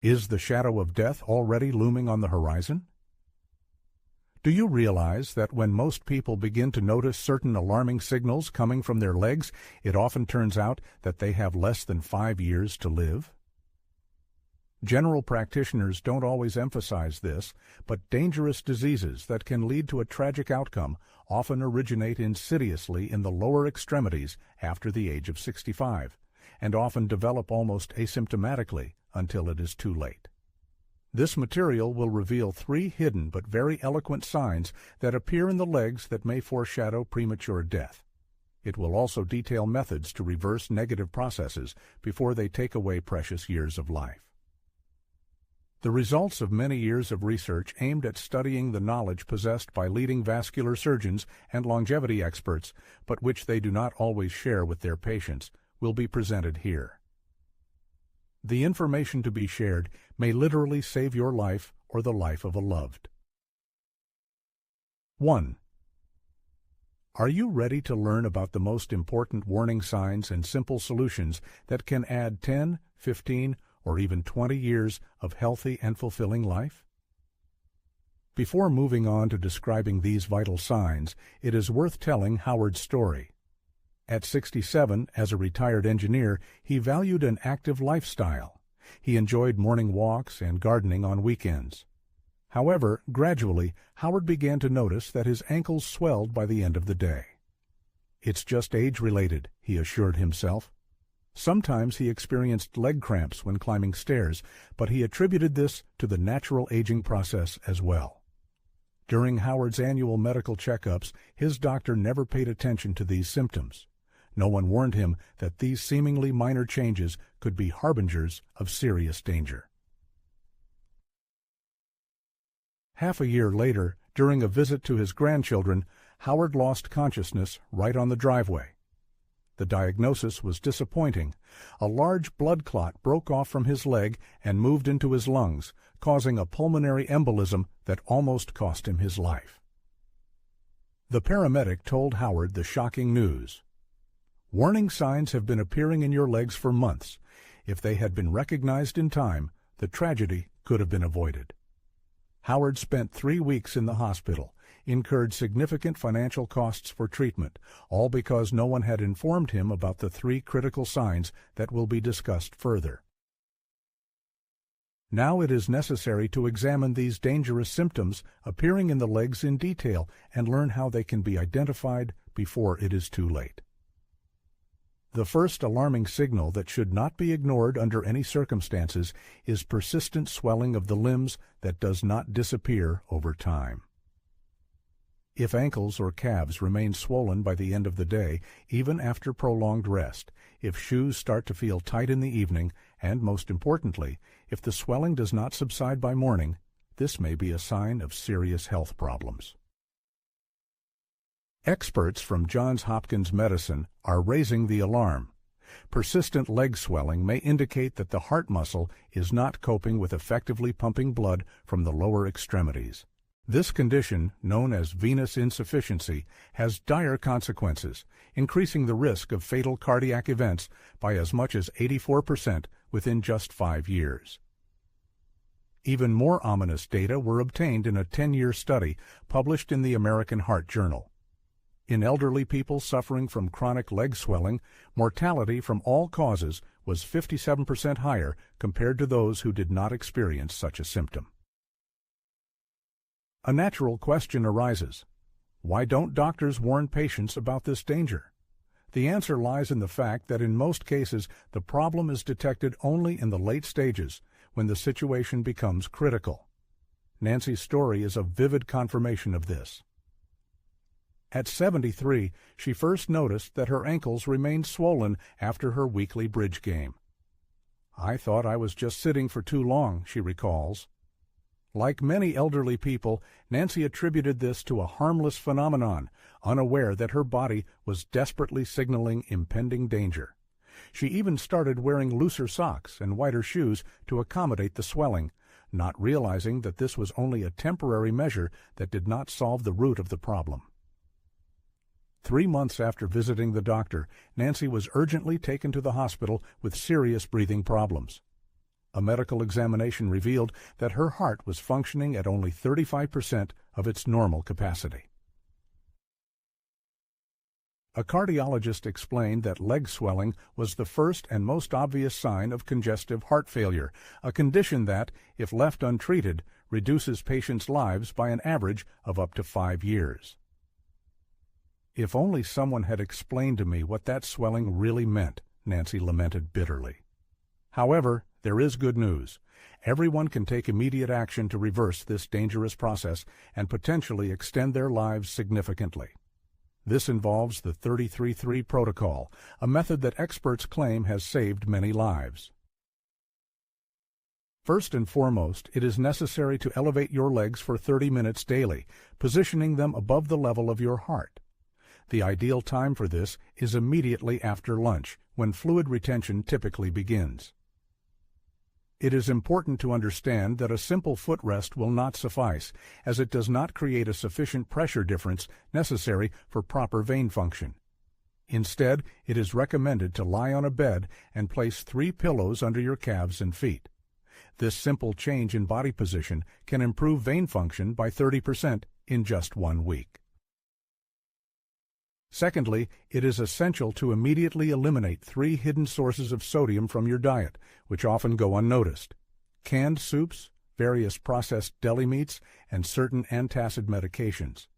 Is the shadow of death already looming on the horizon? Do you realize that when most people begin to notice certain alarming signals coming from their legs, it often turns out that they have less than 5 years to live? General practitioners don't always emphasize this, but dangerous diseases that can lead to a tragic outcome often originate insidiously in the lower extremities after the age of 65, and often develop almost asymptomatically until it is too late. This material will reveal 3 hidden but very eloquent signs that appear in the legs that may foreshadow premature death. It will also detail methods to reverse negative processes before they take away precious years of life. The results of many years of research aimed at studying the knowledge possessed by leading vascular surgeons and longevity experts, but which they do not always share with their patients, will be presented here. The information to be shared may literally save your life or the life of a loved. 1. Are you ready to learn about the most important warning signs and simple solutions that can add 10, 15, or even 20 years of healthy and fulfilling life? Before moving on to describing these vital signs, it is worth telling Howard's story. At 67, as a retired engineer, he valued an active lifestyle. He enjoyed morning walks and gardening on weekends. However, gradually, Howard began to notice that his ankles swelled by the end of the day. "It's just age-related," he assured himself. Sometimes he experienced leg cramps when climbing stairs, but he attributed this to the natural aging process as well. During Howard's annual medical checkups, his doctor never paid attention to these symptoms. No one warned him that these seemingly minor changes could be harbingers of serious danger. Half a year later, during a visit to his grandchildren, Howard lost consciousness right on the driveway. The diagnosis was disappointing. A large blood clot broke off from his leg and moved into his lungs, causing a pulmonary embolism that almost cost him his life. The paramedic told Howard the shocking news. "Warning signs have been appearing in your legs for months. If they had been recognized in time, the tragedy could have been avoided." Howard spent 3 weeks in the hospital, incurred significant financial costs for treatment, all because no one had informed him about the 3 critical signs that will be discussed further. Now it is necessary to examine these dangerous symptoms appearing in the legs in detail and learn how they can be identified before it is too late. The first alarming signal that should not be ignored under any circumstances is persistent swelling of the limbs that does not disappear over time. If ankles or calves remain swollen by the end of the day, even after prolonged rest, if shoes start to feel tight in the evening, and most importantly, if the swelling does not subside by morning, this may be a sign of serious health problems. Experts from Johns Hopkins Medicine are raising the alarm. Persistent leg swelling may indicate that the heart muscle is not coping with effectively pumping blood from the lower extremities. This condition, known as venous insufficiency, has dire consequences, increasing the risk of fatal cardiac events by as much as 84% within just 5 years. Even more ominous data were obtained in a 10-year study published in the American Heart Journal. In elderly people suffering from chronic leg swelling, mortality from all causes was 57% higher compared to those who did not experience such a symptom. A natural question arises. Why don't doctors warn patients about this danger? The answer lies in the fact that in most cases the problem is detected only in the late stages, when the situation becomes critical. Nancy's story is a vivid confirmation of this. At 73, she first noticed that her ankles remained swollen after her weekly bridge game. "I thought I was just sitting for too long," she recalls. Like many elderly people, Nancy attributed this to a harmless phenomenon, unaware that her body was desperately signaling impending danger. She even started wearing looser socks and whiter shoes to accommodate the swelling, not realizing that this was only a temporary measure that did not solve the root of the problem. 3 months after visiting the doctor, Nancy was urgently taken to the hospital with serious breathing problems. A medical examination revealed that her heart was functioning at only 35% of its normal capacity. A cardiologist explained that leg swelling was the first and most obvious sign of congestive heart failure, a condition that, if left untreated, reduces patients' lives by an average of up to 5 years. If only someone had explained to me what that swelling really meant, Nancy lamented bitterly. However, there is good news. Everyone can take immediate action to reverse this dangerous process and potentially extend their lives significantly. This involves the 33-3 protocol, a method that experts claim has saved many lives. First and foremost, it is necessary to elevate your legs for 30 minutes daily, positioning them above the level of your heart. The ideal time for this is immediately after lunch, when fluid retention typically begins. It is important to understand that a simple footrest will not suffice, as it does not create a sufficient pressure difference necessary for proper vein function. Instead, it is recommended to lie on a bed and place 3 pillows under your calves and feet. This simple change in body position can improve vein function by 30% in just 1 week. Secondly, it is essential to immediately eliminate 3 hidden sources of sodium from your diet, which often go unnoticed: canned soups, various processed deli meats, and certain antacid medications.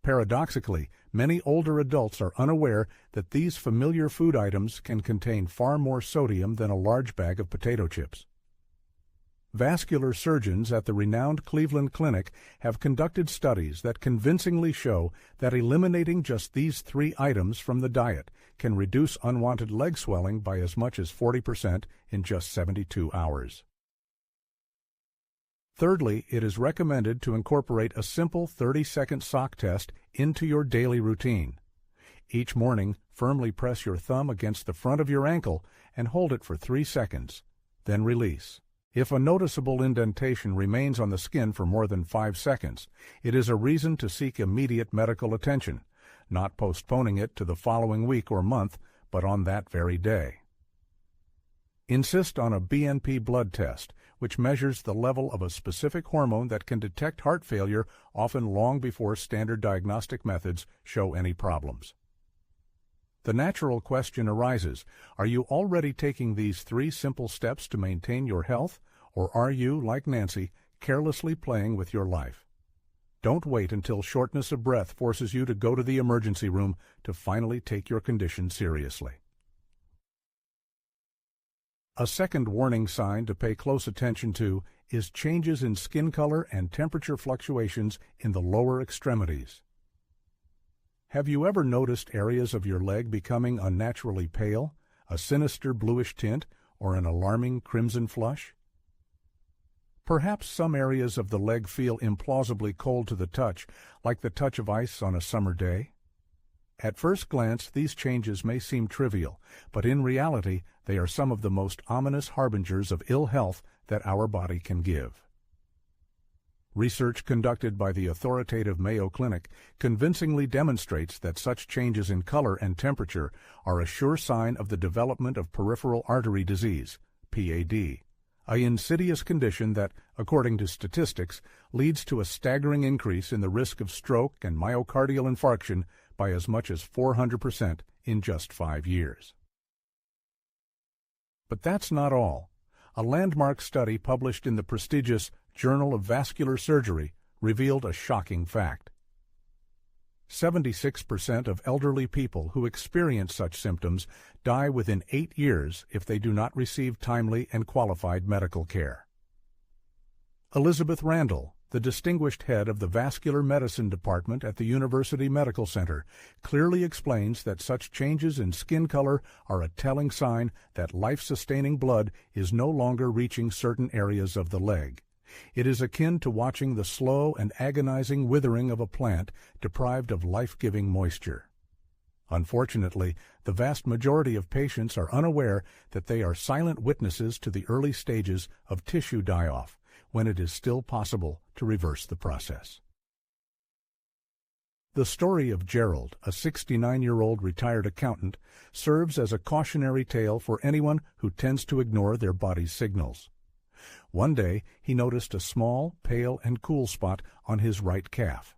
Paradoxically, many older adults are unaware that these familiar food items can contain far more sodium than a large bag of potato chips. Vascular surgeons at the renowned Cleveland Clinic have conducted studies that convincingly show that eliminating just these 3 items from the diet can reduce unwanted leg swelling by as much as 40% in just 72 hours. Thirdly, it is recommended to incorporate a simple 30-second sock test into your daily routine. Each morning, firmly press your thumb against the front of your ankle and hold it for 3 seconds, then release. If a noticeable indentation remains on the skin for more than 5 seconds, it is a reason to seek immediate medical attention, not postponing it to the following week or month, but on that very day. Insist on a BNP blood test, which measures the level of a specific hormone that can detect heart failure often long before standard diagnostic methods show any problems. The natural question arises, are you already taking these 3 simple steps to maintain your health, or are you, like Nancy, carelessly playing with your life? Don't wait until shortness of breath forces you to go to the emergency room to finally take your condition seriously. A second warning sign to pay close attention to is changes in skin color and temperature fluctuations in the lower extremities. Have you ever noticed areas of your leg becoming unnaturally pale, a sinister bluish tint, or an alarming crimson flush? Perhaps some areas of the leg feel implausibly cold to the touch, like the touch of ice on a summer day. At first glance, these changes may seem trivial, but in reality, they are some of the most ominous harbingers of ill health that our body can give. Research conducted by the authoritative Mayo Clinic convincingly demonstrates that such changes in color and temperature are a sure sign of the development of peripheral artery disease, PAD, an insidious condition that, according to statistics, leads to a staggering increase in the risk of stroke and myocardial infarction by as much as 400% in just 5 years. But that's not all. A landmark study published in the prestigious Journal of Vascular Surgery revealed a shocking fact. 76% of elderly people who experience such symptoms die within 8 years if they do not receive timely and qualified medical care. Elizabeth Randall, the distinguished head of the Vascular Medicine Department at the University Medical Center, clearly explains that such changes in skin color are a telling sign that life-sustaining blood is no longer reaching certain areas of the leg. It is akin to watching the slow and agonizing withering of a plant deprived of life-giving moisture. Unfortunately, the vast majority of patients are unaware that they are silent witnesses to the early stages of tissue die-off, when it is still possible to reverse the process. The story of Gerald, a 69-year-old retired accountant, serves as a cautionary tale for anyone who tends to ignore their body's signals. One day, he noticed a small, pale, and cool spot on his right calf.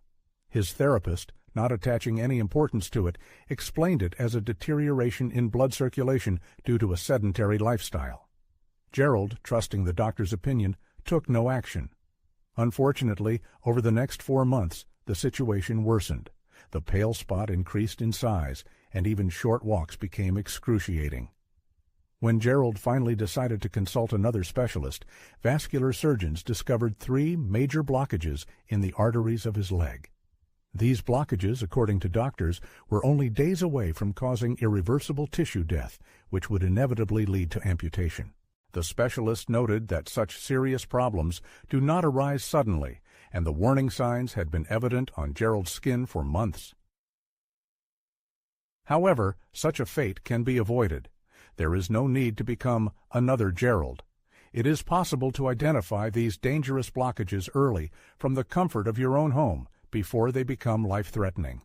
His therapist, not attaching any importance to it, explained it as a deterioration in blood circulation due to a sedentary lifestyle. Gerald, trusting the doctor's opinion, took no action. Unfortunately, over the next 4 months, the situation worsened. The pale spot increased in size, and even short walks became excruciating. When Gerald finally decided to consult another specialist, vascular surgeons discovered 3 major blockages in the arteries of his leg. These blockages, according to doctors, were only days away from causing irreversible tissue death, which would inevitably lead to amputation. The specialist noted that such serious problems do not arise suddenly, and the warning signs had been evident on Gerald's skin for months. However, such a fate can be avoided. There is no need to become another Gerald. It is possible to identify these dangerous blockages early from the comfort of your own home before they become life-threatening.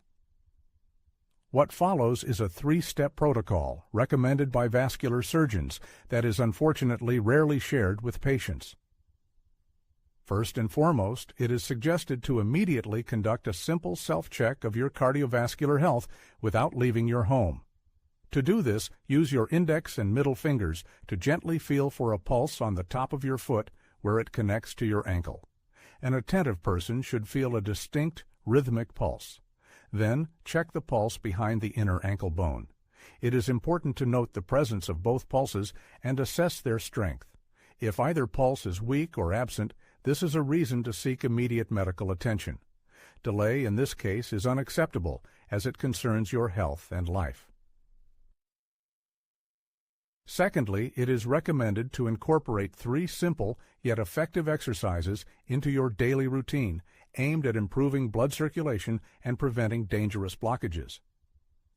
What follows is a 3-step protocol recommended by vascular surgeons that is unfortunately rarely shared with patients. First and foremost, it is suggested to immediately conduct a simple self-check of your cardiovascular health without leaving your home. To do this, use your index and middle fingers to gently feel for a pulse on the top of your foot where it connects to your ankle. An attentive person should feel a distinct, rhythmic pulse. Then, check the pulse behind the inner ankle bone. It is important to note the presence of both pulses and assess their strength. If either pulse is weak or absent, this is a reason to seek immediate medical attention. Delay in this case is unacceptable, as it concerns your health and life. Secondly, it is recommended to incorporate 3 simple yet effective exercises into your daily routine, aimed at improving blood circulation and preventing dangerous blockages.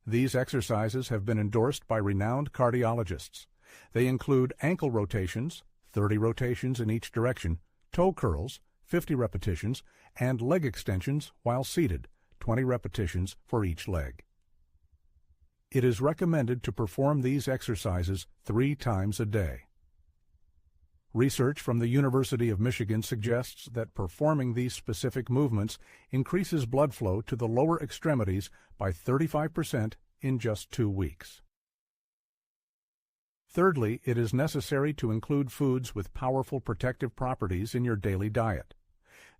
These exercises have been endorsed by renowned cardiologists. They include ankle rotations, 30 rotations in each direction, toe curls, 50 repetitions, and leg extensions while seated, 20 repetitions for each leg. It is recommended to perform these exercises 3 times a day. Research from the University of Michigan suggests that performing these specific movements increases blood flow to the lower extremities by 35% in just 2 weeks. Thirdly, it is necessary to include foods with powerful protective properties in your daily diet.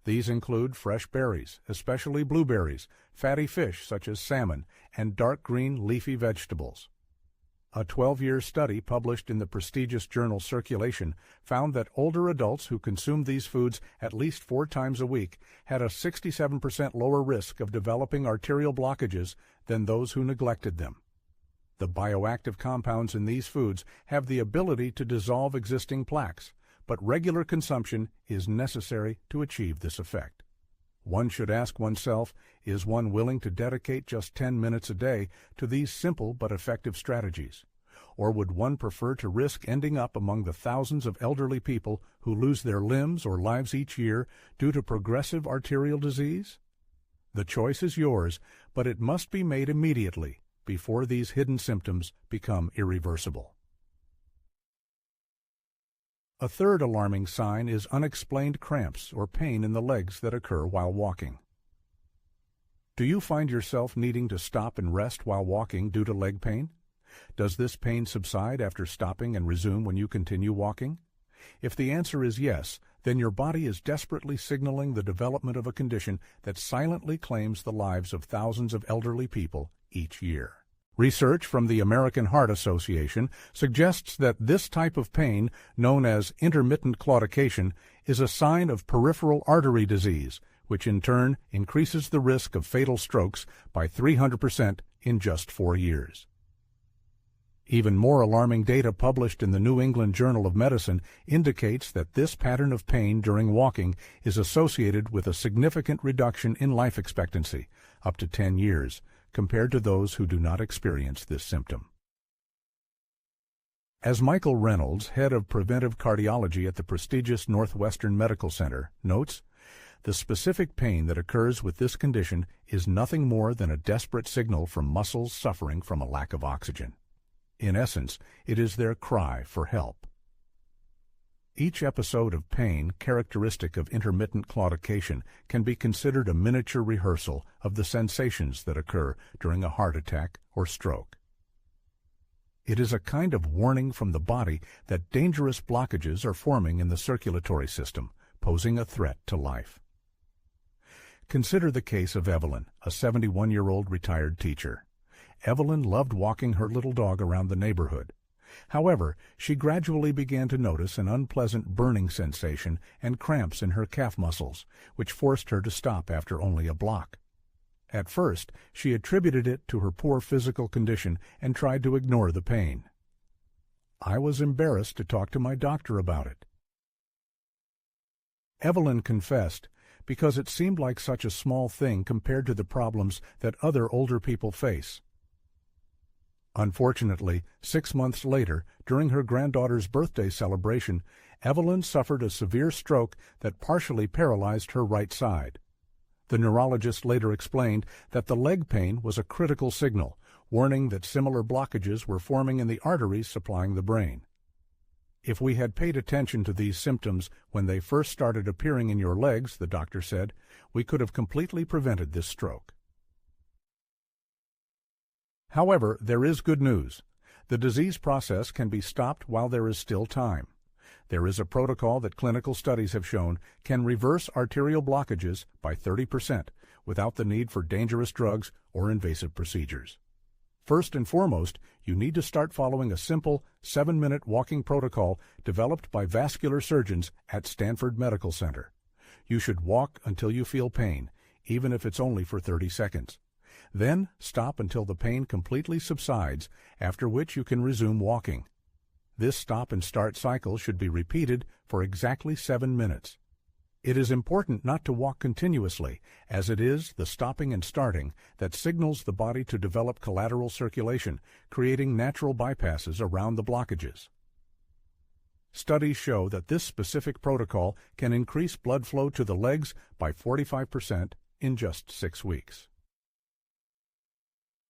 These include fresh berries, especially blueberries, fatty fish such as salmon, and dark green leafy vegetables. A 12-year study published in the prestigious journal Circulation found that older adults who consumed these foods at least 4 times a week had a 67% lower risk of developing arterial blockages than those who neglected them. The bioactive compounds in these foods have the ability to dissolve existing plaques, but regular consumption is necessary to achieve this effect. One should ask oneself, is one willing to dedicate just 10 minutes a day to these simple but effective strategies? Or would one prefer to risk ending up among the thousands of elderly people who lose their limbs or lives each year due to progressive arterial disease? The choice is yours, but it must be made immediately before these hidden symptoms become irreversible. A third alarming sign is unexplained cramps or pain in the legs that occur while walking. Do you find yourself needing to stop and rest while walking due to leg pain? Does this pain subside after stopping and resume when you continue walking? If the answer is yes, then your body is desperately signaling the development of a condition that silently claims the lives of thousands of elderly people each year. Research from the American Heart Association suggests that this type of pain, known as intermittent claudication, is a sign of peripheral artery disease, which in turn increases the risk of fatal strokes by 300% in just 4 years. Even more alarming data published in the New England Journal of Medicine indicates that this pattern of pain during walking is associated with a significant reduction in life expectancy, up to 10 years, compared to those who do not experience this symptom. As Michael Reynolds, head of preventive cardiology at the prestigious Northwestern Medical Center, notes, the specific pain that occurs with this condition is nothing more than a desperate signal from muscles suffering from a lack of oxygen. In essence, it is their cry for help. Each episode of pain characteristic of intermittent claudication can be considered a miniature rehearsal of the sensations that occur during a heart attack or stroke. It is a kind of warning from the body that dangerous blockages are forming in the circulatory system, posing a threat to life. Consider the case of Evelyn, a 71-year-old retired teacher. Evelyn loved walking her little dog around the neighborhood. However, she gradually began to notice an unpleasant burning sensation and cramps in her calf muscles, which forced her to stop after only a block. At first, she attributed it to her poor physical condition and tried to ignore the pain. I was embarrassed to talk to my doctor about it. Evelyn confessed, because it seemed like such a small thing compared to the problems that other older people face. Unfortunately, 6 months later, during her granddaughter's birthday celebration, Evelyn suffered a severe stroke that partially paralyzed her right side. The neurologist later explained that the leg pain was a critical signal, warning that similar blockages were forming in the arteries supplying the brain. If we had paid attention to these symptoms when they first started appearing in your legs, the doctor said, we could have completely prevented this stroke. However, there is good news. The disease process can be stopped while there is still time. There is a protocol that clinical studies have shown can reverse arterial blockages by 30% without the need for dangerous drugs or invasive procedures. First and foremost, you need to start following a simple 7-minute walking protocol developed by vascular surgeons at Stanford Medical Center. You should walk until you feel pain, even if it's only for 30 seconds. Then stop until the pain completely subsides, after which you can resume walking. This stop and start cycle should be repeated for exactly 7 minutes. It is important not to walk continuously, as it is the stopping and starting that signals the body to develop collateral circulation, creating natural bypasses around the blockages. Studies show that this specific protocol can increase blood flow to the legs by 45% in just 6 weeks.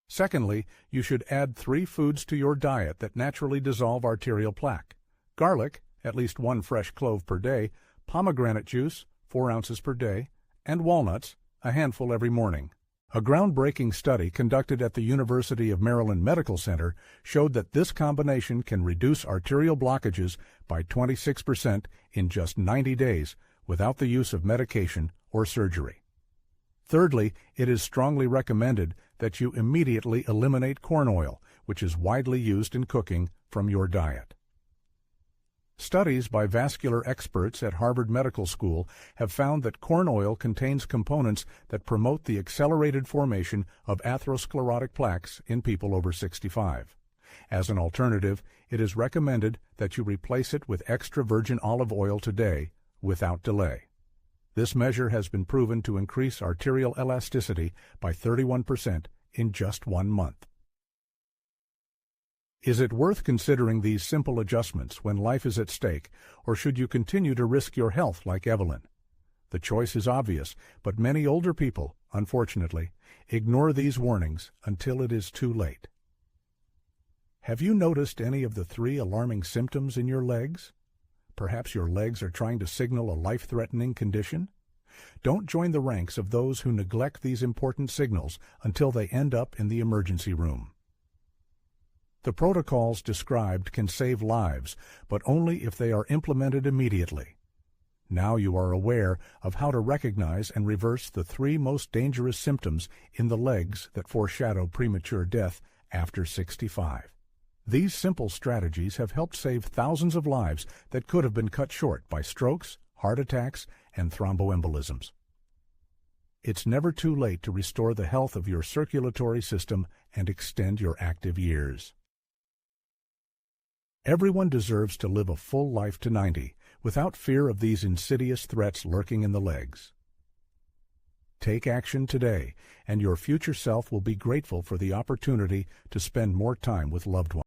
Secondly, you should add 3 foods to your diet that naturally dissolve arterial plaque: garlic, at least 1 fresh clove per day, pomegranate juice, 4 ounces per day, and walnuts, a handful every morning. A groundbreaking study conducted at the University of Maryland Medical Center showed that this combination can reduce arterial blockages by 26% in just 90 days without the use of medication or surgery. Thirdly, it is strongly recommended that you immediately eliminate corn oil, which is widely used in cooking, from your diet. Studies by vascular experts at Harvard Medical School have found that corn oil contains components that promote the accelerated formation of atherosclerotic plaques in people over 65. As an alternative, it is recommended that you replace it with extra virgin olive oil today without delay. This measure has been proven to increase arterial elasticity by 31% in just 1 month. Is it worth considering these simple adjustments when life is at stake, or should you continue to risk your health like Evelyn? The choice is obvious, but many older people, unfortunately, ignore these warnings until it is too late. Have you noticed any of the 3 alarming symptoms in your legs? Perhaps your legs are trying to signal a life-threatening condition? Don't join the ranks of those who neglect these important signals until they end up in the emergency room. The protocols described can save lives, but only if they are implemented immediately. Now you are aware of how to recognize and reverse the 3 most dangerous symptoms in the legs that foreshadow premature death after 65. These simple strategies have helped save thousands of lives that could have been cut short by strokes, heart attacks, and thromboembolisms. It's never too late to restore the health of your circulatory system and extend your active years. Everyone deserves to live a full life to 90 without fear of these insidious threats lurking in the legs. Take action today, and your future self will be grateful for the opportunity to spend more time with loved ones.